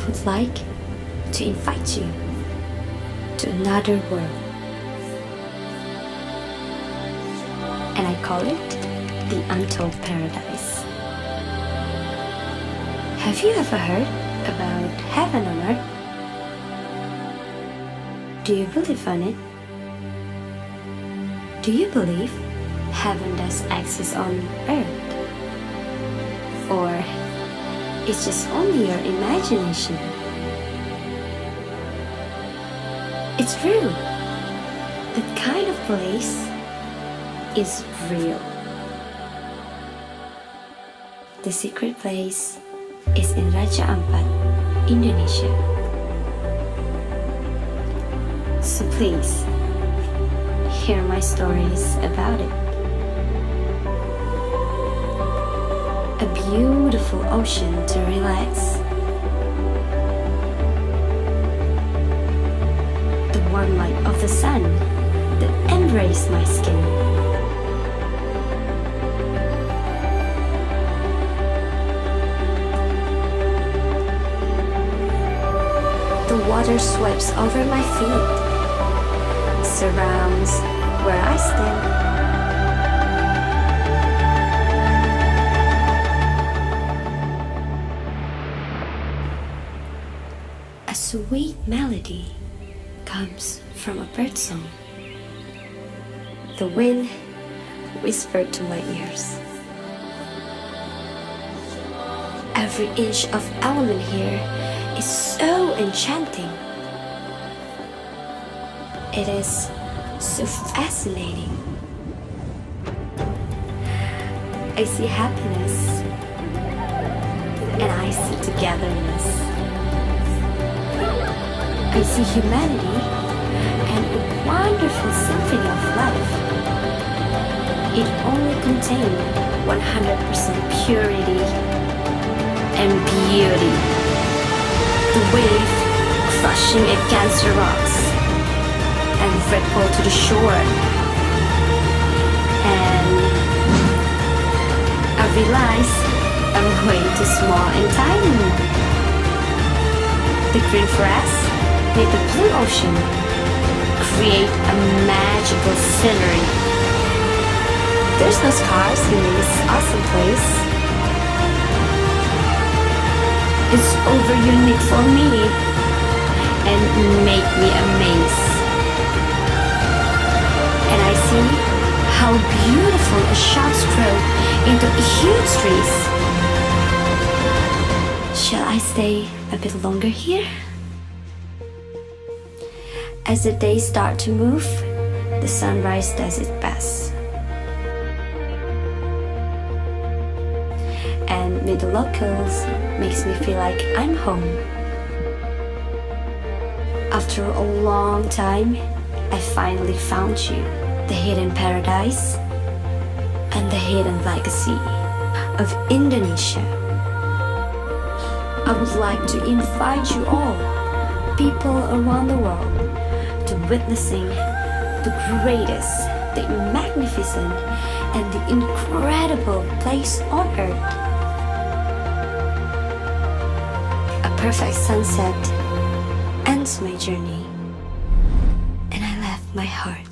I would like to invite you to another world. And I call it the Untold Paradise. Have you ever heard about heaven on earth? Do you believe on it? Do you believe heaven does exist on earth? Or it's just only your imagination? It's true. That kind of place is real. The secret place is in Raja Ampat, Indonesia. So please, hear my stories about it. A beautiful ocean to relax. The warm light of the sun that embraced my skin. The water sweeps over my feet, surrounds where I stand. A sweet melody comes from a bird song. The wind whispered to my ears. Every inch of element here is so enchanting. It is so fascinating. I see happiness and I see togetherness. I see humanity and a wonderful symphony of life. It only contains 100% purity and beauty. The wave crushing against the rocks and ripple to the shore. And I realize I'm way too small and tiny. The green forest with the blue ocean create a magical scenery. There's no scars in this awesome place. It's over unique for me and make me amazed. And I see how beautiful a shoots grow into huge trees. Shall I stay a bit longer here? As the days start to move, the sunrise does its best. And with the locals makes me feel like I'm home. After a long time, I finally found you, the hidden paradise and the hidden legacy of Indonesia. I would like to invite you all, people around the world, to witnessing the greatest, the magnificent, and the incredible place on earth. A perfect sunset ends my journey, and I left my heart.